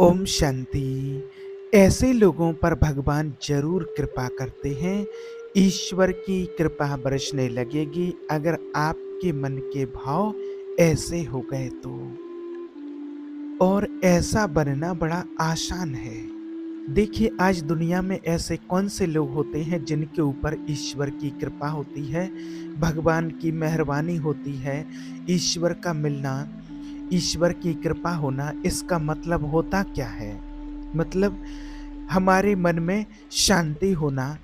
ओम शांति। ऐसे लोगों पर भगवान जरूर कृपा करते हैं। ईश्वर की कृपा बरसने लगेगी अगर आपके मन के भाव ऐसे हो गए तो। और ऐसा बनना बड़ा आसान है। देखिए, आज दुनिया में ऐसे कौन से लोग होते हैं जिनके ऊपर ईश्वर की कृपा होती है, भगवान की मेहरबानी होती है। ईश्वर का मिलना, ईश्वर की कृपा होना, इसका मतलब होता क्या है? मतलब हमारे मन में शांति होना,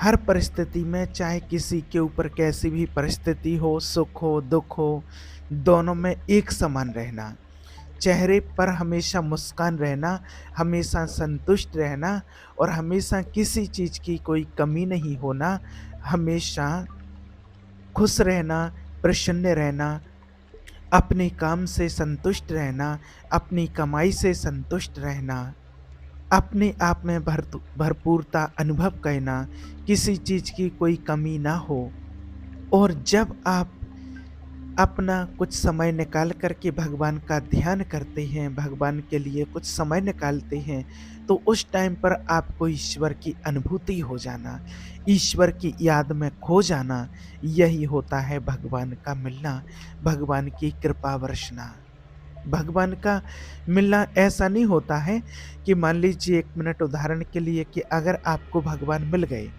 हर परिस्थिति में, चाहे किसी के ऊपर कैसी भी परिस्थिति हो, सुख हो दुख हो, दोनों में एक समान रहना, चेहरे पर हमेशा मुस्कान रहना, हमेशा संतुष्ट रहना और हमेशा किसी चीज की कोई कमी नहीं होना, हमेशा खुश रहना, प्रसन्न रहना, अपने काम से संतुष्ट रहना, अपनी कमाई से संतुष्ट रहना, अपने आप में भरपूरता अनुभव करना, किसी चीज की कोई कमी ना हो। और जब आप अपना कुछ समय निकाल कर के भगवान का ध्यान करते हैं, भगवान के लिए कुछ समय निकालते हैं, तो उस टाइम पर आपको ईश्वर की अनुभूति हो जाना, ईश्वर की याद में खो जाना, यही होता है भगवान का मिलना, भगवान की कृपा बरसना। भगवान का मिलना ऐसा नहीं होता है कि मान लीजिए 1 मिनट उदाहरण के लिए कि अगर आपको भगवान मिल गए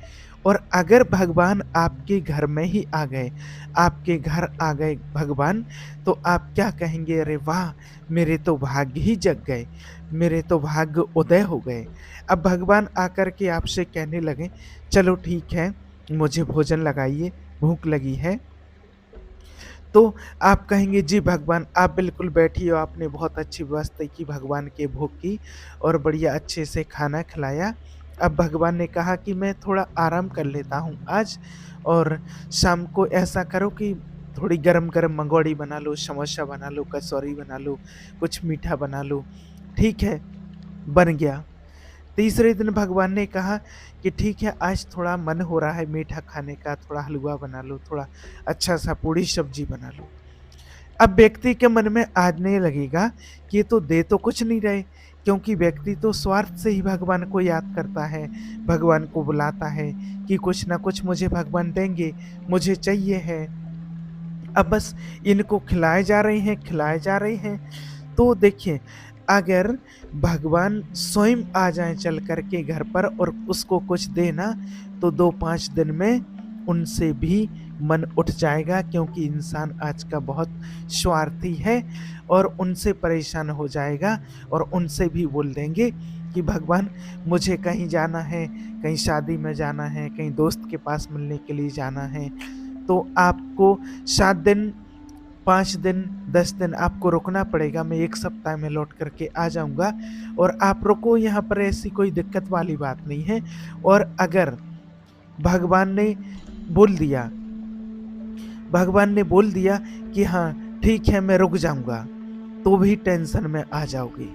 और अगर भगवान आपके घर में ही आ गए, आपके घर आ गए भगवान, तो आप क्या कहेंगे? अरे वाह! मेरे तो भाग्य ही जग गए, मेरे तो भाग्य उदय हो गए। अब भगवान आकर के आपसे कहने लगे, चलो ठीक है, मुझे भोजन लगाइए, भूख लगी है। तो आप कहेंगे, जी भगवान आप बिल्कुल बैठिए, आपने बहुत अच्छी व्यवस्था की भगवान के भोग की और बढ़िया अच्छे से खाना खिलाया। अब भगवान ने कहा कि मैं थोड़ा आराम कर लेता हूँ आज, और शाम को ऐसा करो कि थोड़ी गरम-गरम मंगोड़ी बना लो, समोसा बना लो, कचौरी बना लो, कुछ मीठा बना लो। ठीक है, बन गया। तीसरे दिन भगवान ने कहा कि ठीक है, आज थोड़ा मन हो रहा है मीठा खाने का, थोड़ा हलवा बना लो, थोड़ा अच्छा-सा पूड़ी सब्जी बना लो। अब व्यक्ति के मन में आने लगेगा कि ये तो दे तो कुछ नहीं रहे, क्योंकि व्यक्ति तो स्वार्थ से ही भगवान को याद करता है, भगवान को बुलाता है कि कुछ ना कुछ मुझे भगवान देंगे, मुझे चाहिए है। अब बस इनको खिलाए जा रहे हैं, खिलाए जा रहे हैं। तो देखिए, अगर भगवान स्वयं आ जाएँ चल कर के घर पर और उसको कुछ दे ना, तो 2-5 दिन में उनसे भी मन उठ जाएगा, क्योंकि इंसान आज का बहुत स्वार्थी है और उनसे परेशान हो जाएगा और उनसे भी बोल देंगे कि भगवान मुझे कहीं जाना है, कहीं शादी में जाना है, कहीं दोस्त के पास मिलने के लिए जाना है। तो आपको 7 दिन, 5 दिन, 10 दिन आपको रुकना पड़ेगा, मैं 1 सप्ताह में लौट कर के आ जाऊँगा और आप रुको यहाँ पर, ऐसी कोई दिक्कत वाली बात नहीं है। और अगर भगवान ने बोल दिया भगवान ने बोल दिया कि हाँ, ठीक है मैं रुक जाऊँगा, तो भी टेंशन में आ जाओगे,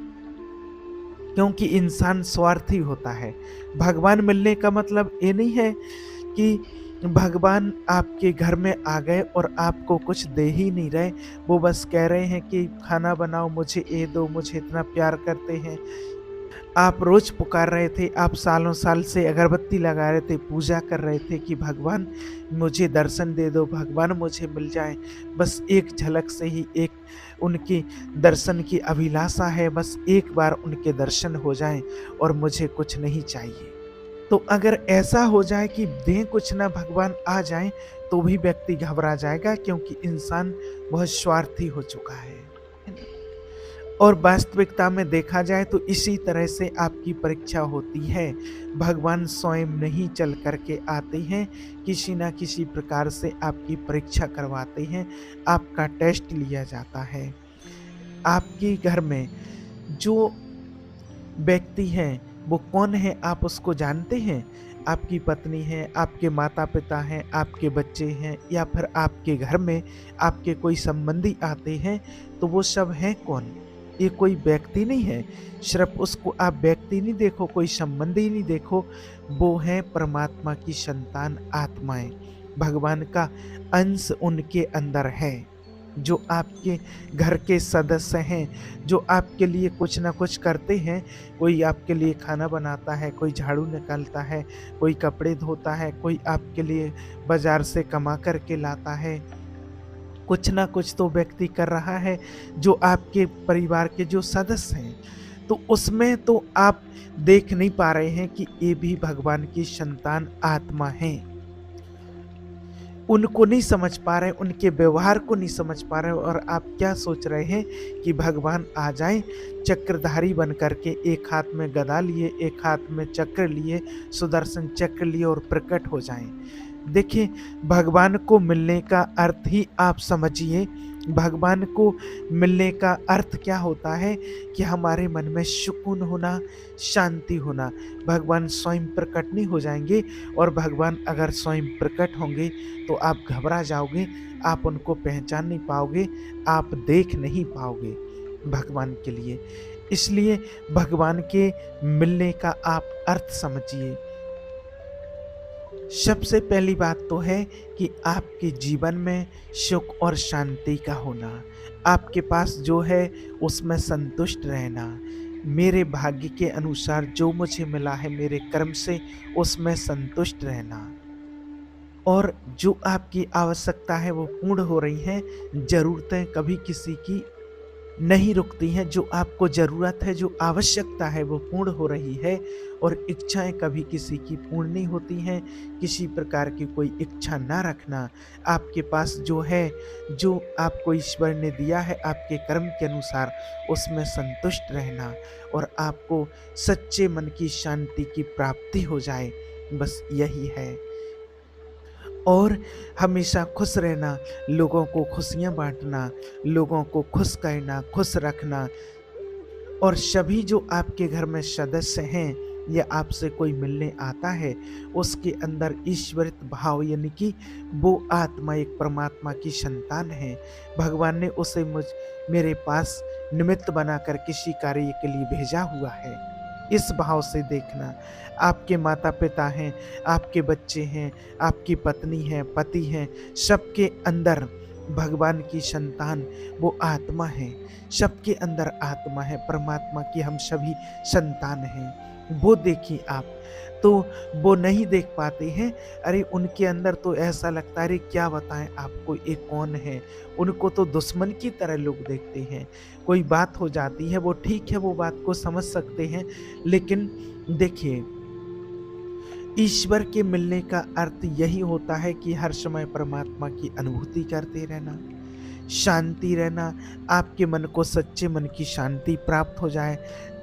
क्योंकि इंसान स्वार्थी होता है। भगवान मिलने का मतलब ये नहीं है कि भगवान आपके घर में आ गए और आपको कुछ दे ही नहीं रहे, वो बस कह रहे हैं कि खाना बनाओ, मुझे ये दो, मुझे इतना प्यार करते हैं। आप रोज पुकार रहे थे, आप सालों साल से अगरबत्ती लगा रहे थे, पूजा कर रहे थे कि भगवान मुझे दर्शन दे दो, भगवान मुझे मिल जाए। बस एक झलक से ही एक उनकी दर्शन की अभिलाषा है, बस एक बार उनके दर्शन हो जाएँ और मुझे कुछ नहीं चाहिए। तो अगर ऐसा हो जाए कि दें कुछ ना, भगवान आ जाएँ, तो भी व्यक्ति घबरा जाएगा, क्योंकि इंसान बहुत स्वार्थी हो चुका है ना? और वास्तविकता में देखा जाए तो इसी तरह से आपकी परीक्षा होती है। भगवान स्वयं नहीं चल कर के आते हैं, किसी न किसी प्रकार से आपकी परीक्षा करवाते हैं, आपका टेस्ट लिया जाता है। आपके घर में जो व्यक्ति हैं, वो कौन है आप उसको जानते हैं? आपकी पत्नी है, आपके माता-पिता हैं, आपके बच्चे हैं, या फिर आपके घर में आपके कोई संबंधी आते हैं, तो वो सब हैं कौन? ये कोई व्यक्ति नहीं है, सिर्फ़ उसको आप व्यक्ति नहीं देखो, कोई संबंधी नहीं देखो, वो हैं परमात्मा की संतान आत्माएँ, भगवान का अंश उनके अंदर है। जो आपके घर के सदस्य हैं, जो आपके लिए कुछ ना कुछ करते हैं। कोई आपके लिए खाना बनाता है, कोई झाड़ू निकालता है, कोई कपड़े धोता है, कोई आपके लिए बाज़ार से कमा कर के लाता है। कुछ ना कुछ तो व्यक्ति कर रहा है, जो आपके परिवार के जो सदस्य हैं। तो उसमें तो आप देख नहीं पा रहे हैं कि ये भी भगवान की संतान आत्मा हैं। उनको नहीं समझ पा रहे, उनके व्यवहार को नहीं समझ पा रहे, और आप क्या सोच रहे हैं कि भगवान आ जाएँ चक्रधारी बन कर के, एक हाथ में गदा लिए, एक हाथ में चक्र लिए, सुदर्शन चक्र लिए और प्रकट हो जाएँ। देखिए, भगवान को मिलने का अर्थ ही आप समझिए। भगवान को मिलने का अर्थ क्या होता है कि हमारे मन में सुकून होना, शांति होना। भगवान स्वयं प्रकट नहीं हो जाएँगे, और भगवान अगर स्वयं प्रकट होंगे तो आप घबरा जाओगे, आप उनको पहचान नहीं पाओगे, आप देख नहीं पाओगे भगवान के लिए। इसलिए भगवान के मिलने का आप अर्थ समझिए। सबसे पहली बात तो है कि आपके जीवन में सुख और शांति का होना, आपके पास जो है उसमें संतुष्ट रहना, मेरे भाग्य के अनुसार जो मुझे मिला है मेरे कर्म से उसमें संतुष्ट रहना, और जो आपकी आवश्यकता है वो पूर्ण हो रही हैं। ज़रूरतें कभी किसी की नहीं रुकती हैं, जो आपको ज़रूरत है, जो आवश्यकता है वो पूर्ण हो रही है, और इच्छाएँ कभी किसी की पूर्ण नहीं होती हैं। किसी प्रकार की कोई इच्छा ना रखना, आपके पास जो है, जो आपको ईश्वर ने दिया है आपके कर्म के अनुसार उसमें संतुष्ट रहना, और आपको सच्चे मन की शांति की प्राप्ति हो जाए, बस यही है। और हमेशा खुश रहना, लोगों को खुशियाँ बाँटना, लोगों को खुश करना, खुश रखना, और सभी जो आपके घर में सदस्य हैं या आपसे कोई मिलने आता है, उसके अंदर ईश्वरित भाव, यानी कि वो आत्मा एक परमात्मा की संतान है। भगवान ने उसे मेरे पास निमित्त बनाकर किसी कार्य के लिए भेजा हुआ है। इस भाव से देखना, आपके माता-पिता हैं, आपके बच्चे हैं, आपकी पत्नी है, पति हैं, सबके अंदर भगवान की संतान वो आत्मा है, सबके अंदर आत्मा है, परमात्मा की हम सभी संतान हैं। वो देखिए आप, तो वो नहीं देख पाते हैं। अरे उनके अंदर तो ऐसा लगता है, अरे क्या बताएँ आपको ये कौन है? उनको तो दुश्मन की तरह लोग देखते हैं। कोई बात हो जाती है, वो ठीक है, वो बात को समझ सकते हैं, लेकिन देखिए, ईश्वर के मिलने का अर्थ यही होता है कि हर समय परमात्मा की अनुभूति करते रहना, शांति रहना, आपके मन को सच्चे मन की शांति प्राप्त हो जाए,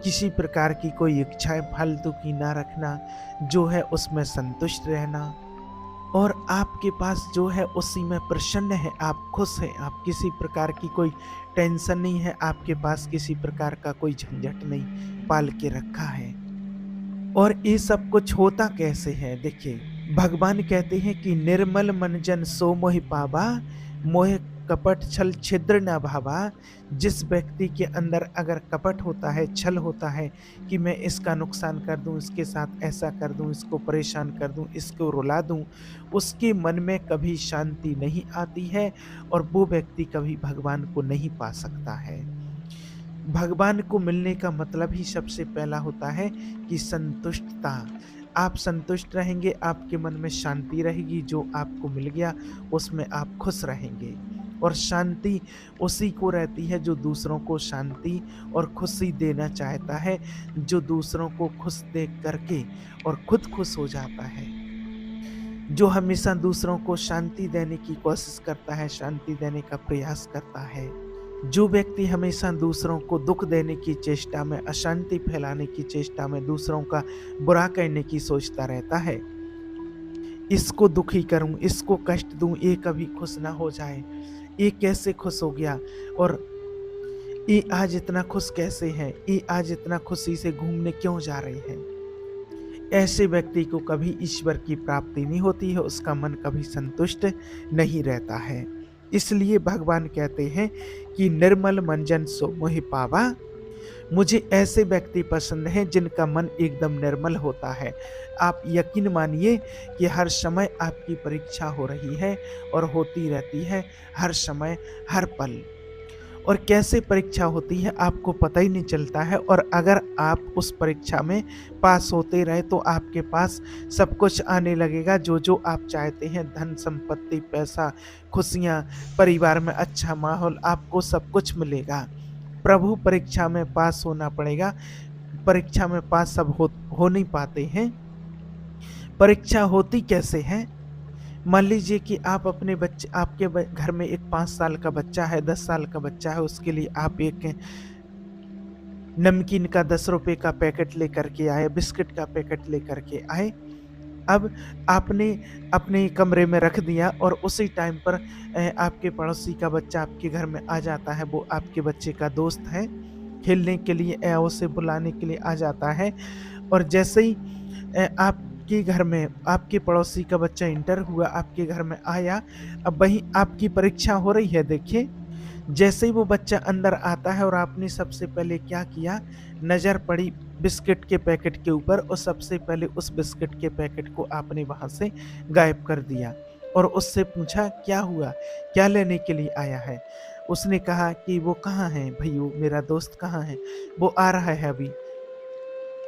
किसी प्रकार की कोई इच्छाएं फालतू की ना रखना, जो है उसमें संतुष्ट रहना, और आपके पास जो है उसी में प्रसन्न है, आप खुश हैं, आप किसी प्रकार की कोई टेंशन नहीं है, आपके पास किसी प्रकार का कोई झंझट नहीं पाल के रखा है। और ये सब कुछ होता कैसे है? देखिए, भगवान कहते हैं कि निर्मल मन जन सो मोहि पावा, मोह कपट छल छिद्र न भावा। जिस व्यक्ति के अंदर अगर कपट होता है, छल होता है कि मैं इसका नुकसान कर दूं, इसके साथ ऐसा कर दूं, इसको परेशान कर दूं, इसको रुला दूं, उसके मन में कभी शांति नहीं आती है, और वो व्यक्ति कभी भगवान को नहीं पा सकता है। भगवान को मिलने का मतलब ही सबसे पहला होता है कि संतुष्टता। आप संतुष्ट रहेंगे, आपके मन में शांति रहेगी, जो आपको मिल गया उसमें आप खुश रहेंगे। और शांति उसी को रहती है जो दूसरों को शांति और खुशी देना चाहता है, जो दूसरों को खुश देख करके और खुद खुश हो जाता है, जो हमेशा दूसरों को शांति देने की कोशिश करता है, शांति देने का प्रयास करता है। जो व्यक्ति हमेशा दूसरों को दुख देने की चेष्टा में, अशांति फैलाने की चेष्टा में, दूसरों का बुरा करने की सोचता रहता है, इसको दुखी करूं, इसको कष्ट दूं, ये कभी खुश ना हो जाए, ये कैसे खुश हो गया, और ये आज इतना खुश कैसे है, ये आज इतना खुशी से घूमने क्यों जा रहे हैं। ऐसे व्यक्ति को कभी ईश्वर की प्राप्ति नहीं होती है, उसका मन कभी संतुष्ट नहीं रहता है। इसलिए भगवान कहते हैं कि निर्मल मन जन सो मोहि पावा, मुझे ऐसे व्यक्ति पसंद हैं जिनका मन एकदम निर्मल होता है। आप यकीन मानिए कि हर समय आपकी परीक्षा हो रही है और होती रहती है, हर समय, हर पल। और कैसे परीक्षा होती है आपको पता ही नहीं चलता है, और अगर आप उस परीक्षा में पास होते रहे तो आपके पास सब कुछ आने लगेगा, जो आप चाहते हैं, धन संपत्ति, पैसा, खुशियाँ, परिवार में अच्छा माहौल, आपको सब कुछ मिलेगा। प्रभु परीक्षा में पास होना पड़ेगा। परीक्षा में पास सब हो नहीं पाते हैं। परीक्षा होती कैसे है? मान लीजिए कि आप अपने बच्चे, आपके घर में एक 5 साल का बच्चा है, 10 साल का बच्चा है, उसके लिए आप एक नमकीन का 10 रुपए का पैकेट लेकर के आए, बिस्किट का पैकेट लेकर के आए। अब आपने अपने कमरे में रख दिया और उसी टाइम पर आपके पड़ोसी का बच्चा आपके घर में आ जाता है। वो आपके बच्चे का दोस्त है, खेलने के लिए या उसे बुलाने के लिए आ जाता है। और जैसे ही आपके घर में आपके पड़ोसी का बच्चा इंटर हुआ, आपके घर में आया, अब वहीं आपकी परीक्षा हो रही है। देखिए, जैसे ही वो बच्चा अंदर आता है और आपने सबसे पहले क्या किया, नज़र पड़ी बिस्किट के पैकेट के ऊपर और सबसे पहले उस बिस्किट के पैकेट को आपने वहाँ से गायब कर दिया और उससे पूछा, क्या हुआ? क्या लेने के लिए आया है? उसने कहा कि वो कहाँ है भैय्यू, मेरा दोस्त कहाँ है? वो आ रहा है अभी।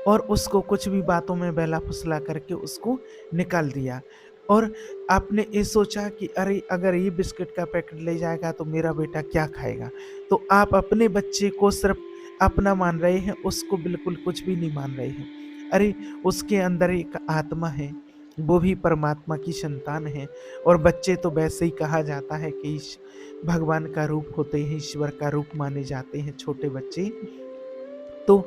और उसको कुछ भी बातों में बहला-फुसला करके उसको निकाल दिया। और आपने ये सोचा कि अरे! अगर ये बिस्किट का पैकेट ले जाएगा तो मेरा बेटा क्या खाएगा? तो आप अपने बच्चे को सिर्फ़ अपना मान रहे हैं, उसको बिल्कुल कुछ भी नहीं मान रहे हैं। अरे! उसके अंदर एक आत्मा है, वो भी परमात्मा की संतान है। और बच्चे तो वैसे ही कहा जाता है कि भगवान का रूप होते हैं, ईश्वर का रूप माने जाते हैं छोटे बच्चे। तो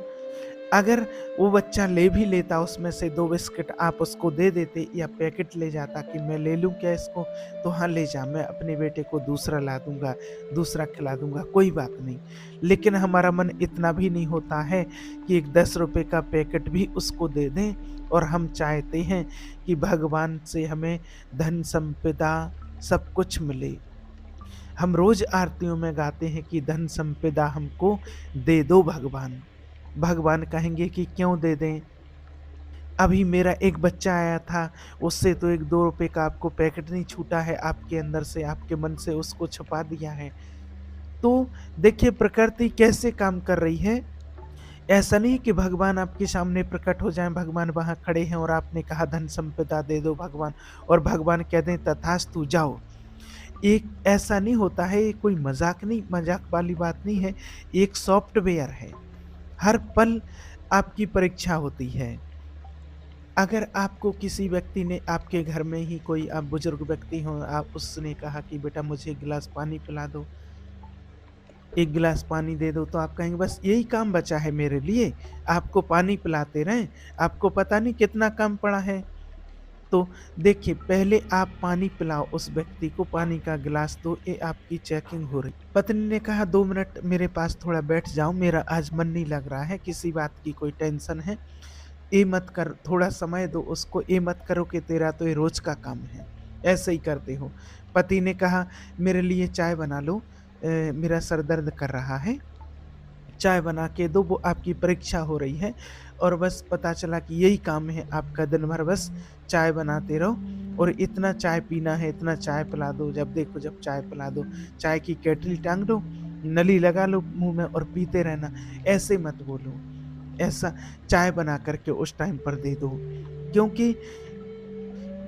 अगर वो बच्चा ले भी लेता उसमें से 2 बिस्किट, आप उसको दे देते या पैकेट ले जाता कि मैं ले लूँ क्या इसको? तो हाँ, ले जा, मैं अपने बेटे को दूसरा ला दूँगा, दूसरा खिला दूँगा, कोई बात नहीं। लेकिन हमारा मन इतना भी नहीं होता है कि एक 10 रुपए का पैकेट भी उसको दे दें, और हम चाहते हैं कि भगवान से हमें धन संपदा सब कुछ मिले। हम रोज़ आरतियों में गाते हैं कि धन संपदा हमको दे दो भगवान। भगवान कहेंगे कि क्यों दे दें? अभी मेरा एक बच्चा आया था, उससे तो एक 2 रुपए का आपको पैकेट नहीं छूटा है, आपके अंदर से, आपके मन से उसको छुपा दिया है। तो देखिए प्रकृति कैसे काम कर रही है। ऐसा नहीं कि भगवान आपके सामने प्रकट हो जाएँ, भगवान वहाँ खड़े हैं और आपने कहा धन संपदा दे दो भगवान, और भगवान कह दें तथास्तु जाओ। एक ऐसा नहीं होता है, ये कोई मज़ाक वाली बात नहीं है, एक सॉफ्टवेयर है। हर पल आपकी परीक्षा होती है। अगर आपको किसी व्यक्ति ने, आपके घर में ही कोई आप बुजुर्ग व्यक्ति हों, आप उसने कहा कि बेटा मुझे 1 गिलास पानी पिला दो, 1 गिलास पानी दे दो, तो आप कहेंगे बस यही काम बचा है मेरे लिए, आपको पानी पिलाते रहें, आपको पता नहीं कितना काम पड़ा है। तो देखिए, पहले आप पानी पिलाओ उस व्यक्ति को, पानी का गिलास दो, ये आपकी चेकिंग हो रही। पत्नी ने कहा 2 मिनट मेरे पास थोड़ा बैठ जाओ, मेरा आज मन नहीं लग रहा है, किसी बात की कोई टेंशन है, ये मत कर, थोड़ा समय दो उसको, ये मत करो कि तेरा तो ये रोज़ का काम है, ऐसे ही करते हो। पति ने कहा मेरे लिए चाय बना लो, मेरा सर दर्द कर रहा है, चाय बना के दो, वो आपकी परीक्षा हो रही है। और बस पता चला कि यही काम है आपका दिन भर, बस चाय बनाते रहो और इतना चाय पीना है, इतना चाय पिला दो, जब देखो जब चाय पिला दो, चाय की केटली टांग दो, नली लगा लो मुंह में और पीते रहना। ऐसे मत बोलो, ऐसा चाय बना करके उस टाइम पर दे दो, क्योंकि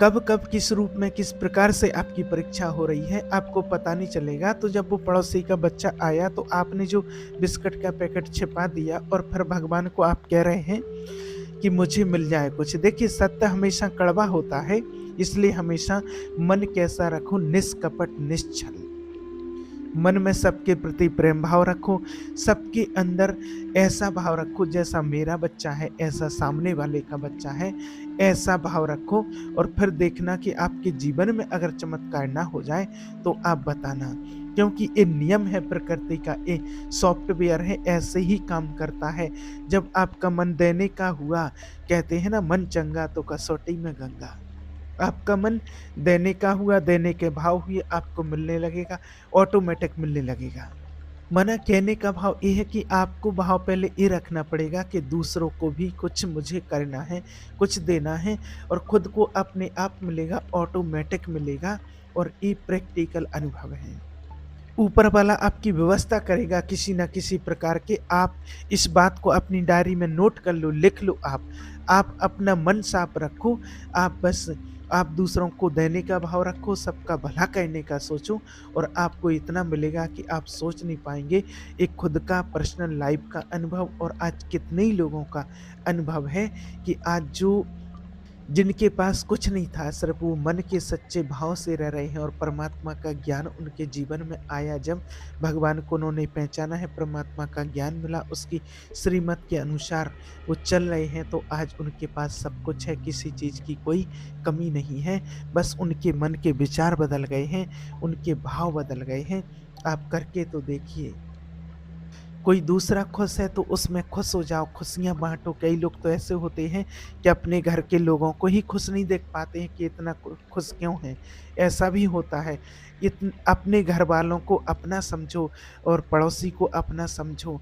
कब कब किस रूप में किस प्रकार से आपकी परीक्षा हो रही है आपको पता नहीं चलेगा। तो जब वो पड़ोसी का बच्चा आया तो आपने जो बिस्किट का पैकेट छिपा दिया और फिर भगवान को आप कह रहे हैं कि मुझे मिल जाए कुछ। देखिए, सत्य हमेशा कड़वा होता है, इसलिए हमेशा मन कैसा रखो, निष्कपट निश्छल। मन में सबके प्रति प्रेम भाव रखो, सबके अंदर ऐसा भाव रखो जैसा मेरा बच्चा है, ऐसा सामने वाले का बच्चा है, ऐसा भाव रखो। और फिर देखना कि आपके जीवन में अगर चमत्कार ना हो जाए तो आप बताना, क्योंकि ये नियम है प्रकृति का, ये सॉफ्टवेयर है, ऐसे ही काम करता है। जब आपका मन देने का हुआ, कहते हैं ना मन चंगा तो कसौटी में गंगा। आपका मन देने का हुआ, देने के भाव हुए, आपको मिलने लगेगा, ऑटोमेटिक मिलने लगेगा। मना कहने का भाव ये है कि आपको भाव पहले ये रखना पड़ेगा कि दूसरों को भी कुछ मुझे करना है, कुछ देना है और खुद को अपने आप मिलेगा, ऑटोमैटिक मिलेगा और ये प्रैक्टिकल अनुभव है। ऊपर वाला आपकी व्यवस्था करेगा किसी न किसी प्रकार के। आप इस बात को अपनी डायरी में नोट कर लो, लिख लो आप। आप अपना मन साफ रखो, आप दूसरों को देने का भाव रखो, सबका भला करने का सोचो और आपको इतना मिलेगा कि आप सोच नहीं पाएँगे। एक खुद का पर्सनल लाइफ़ का अनुभव और आज कितने ही लोगों का अनुभव है कि आज जिनके पास कुछ नहीं था, सिर्फ़ वो मन के सच्चे भाव से रह रहे हैं और परमात्मा का ज्ञान उनके जीवन में आया। जब भगवान को उन्होंने पहचाना है, परमात्मा का ज्ञान मिला, उसकी श्रीमत के अनुसार वो चल रहे हैं, तो आज उनके पास सब कुछ है, किसी चीज़ की कोई कमी नहीं है। बस उनके मन के विचार बदल गए हैं, उनके भाव बदल गए हैं। आप करके तो देखिए। कोई दूसरा खुश है तो उसमें खुश हो जाओ, खुशियाँ बाँटो। कई लोग तो ऐसे होते हैं कि अपने घर के लोगों को ही खुश नहीं देख पाते हैं कि इतना खुश क्यों हैं? ऐसा भी होता है। अपने घरवालों को अपना समझो और पड़ोसी को अपना समझो।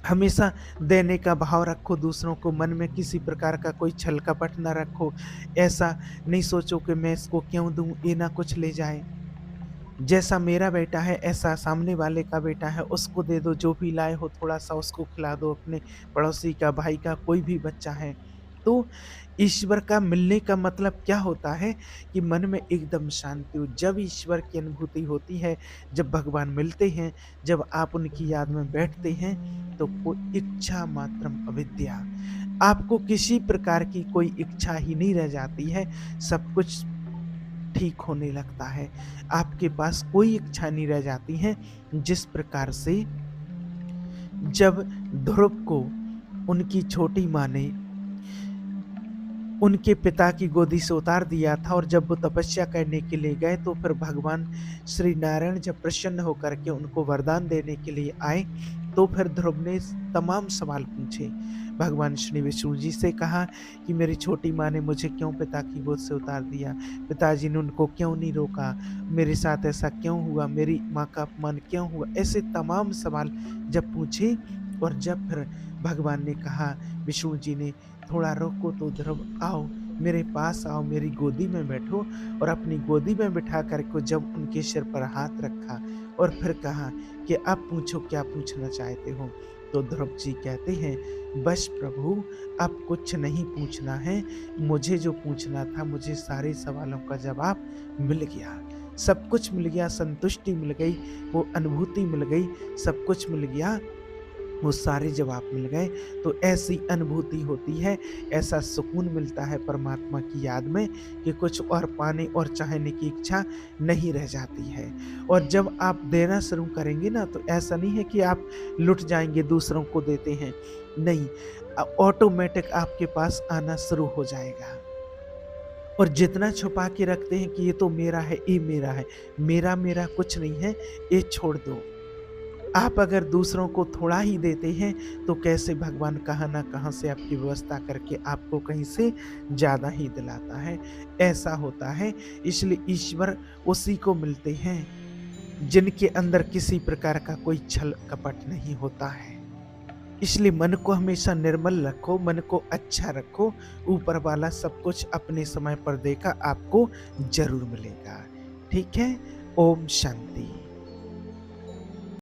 हमेशा देने का भाव रखो दूसरों को, मन में किसी प्रकार का कोई छल कपट ना रखो। ऐसा नहीं सोचो कि मैं इसको क्यों दूँ, ये ना कुछ ले जाए। जैसा मेरा बेटा है ऐसा सामने वाले का बेटा है, उसको दे दो, जो भी लाए हो थोड़ा-सा उसको खिला दो, अपने पड़ोसी का, भाई का, कोई भी बच्चा है। तो ईश्वर का मिलने का मतलब क्या होता है कि मन में एकदम शांति हो। जब ईश्वर की अनुभूति होती है, जब भगवान मिलते हैं, जब आप उनकी याद में बैठते हैं, तो कोई इच्छा मात्रम अविद्या। आपको किसी प्रकार की कोई इच्छा ही नहीं रह जाती है, सब कुछ ठीक होने लगता है। आपके पास कोई इच्छा नहीं रह जाती है। जिस प्रकार से जब ध्रुव को उनकी छोटी माँ ने उनके पिता की गोदी से उतार दिया था और जब वो तपस्या करने के लिए गए तो फिर भगवान श्री नारायण जब प्रसन्न होकर के उनको वरदान देने के लिए आए, तो फिर ध्रुव ने तमाम सवाल पूछे। भगवान श्री विष्णु जी से कहा कि मेरी छोटी माँ ने मुझे क्यों पिता की गोद से उतार दिया? पिताजी ने उनको क्यों नहीं रोका? मेरे साथ ऐसा क्यों हुआ? मेरी माँ का अपमान क्यों हुआ? ऐसे तमाम सवाल जब पूछे और जब फिर भगवान ने कहा, विष्णु जी ने, थोड़ा रोको तो ध्रुव आओ, मेरे पास आओ, मेरी गोदी में बैठो और अपनी गोदी में बिठा कर के जब उनके सिर पर हाथ रखा और फिर कहा कि अब पूछो क्या पूछना चाहते हो? तो ध्रुव जी कहते हैं, बस प्रभु अब कुछ नहीं पूछना है, मुझे जो पूछना था मुझे सारे सवालों का जवाब मिल गया। सब कुछ मिल गया, संतुष्टि मिल गई, वो अनुभूति मिल गई, सब कुछ मिल गया, वो सारे जवाब मिल गए। तो ऐसी अनुभूति होती है, ऐसा सुकून मिलता है परमात्मा की याद में कि कुछ और पाने और चाहने की इच्छा नहीं रह जाती है। और जब आप देना शुरू करेंगे ना तो ऐसा नहीं है कि आप लुट जाएँगे दूसरों को देते हैं, नहीं, ऑटोमेटिक आपके पास आना शुरू हो जाएगा। और जितना छुपा के रखते हैं कि ये तो मेरा है, ये मेरा है, मेरा कुछ नहीं है, ये छोड़ दो। आप अगर दूसरों को थोड़ा ही देते हैं तो कैसे भगवान कहाँ न कहाँ से आपकी व्यवस्था करके आपको कहीं से ज़्यादा ही दिलाता है। ऐसा होता है, इसलिए ईश्वर उसी को मिलते हैं जिनके अंदर किसी प्रकार का कोई छल कपट नहीं होता है। इसलिए मन को हमेशा निर्मल रखो, मन को अच्छा रखो, ऊपर वाला सब कुछ अपने समय पर देगा आपको ज़रूर मिलेगा। ठीक है? ओम शांति।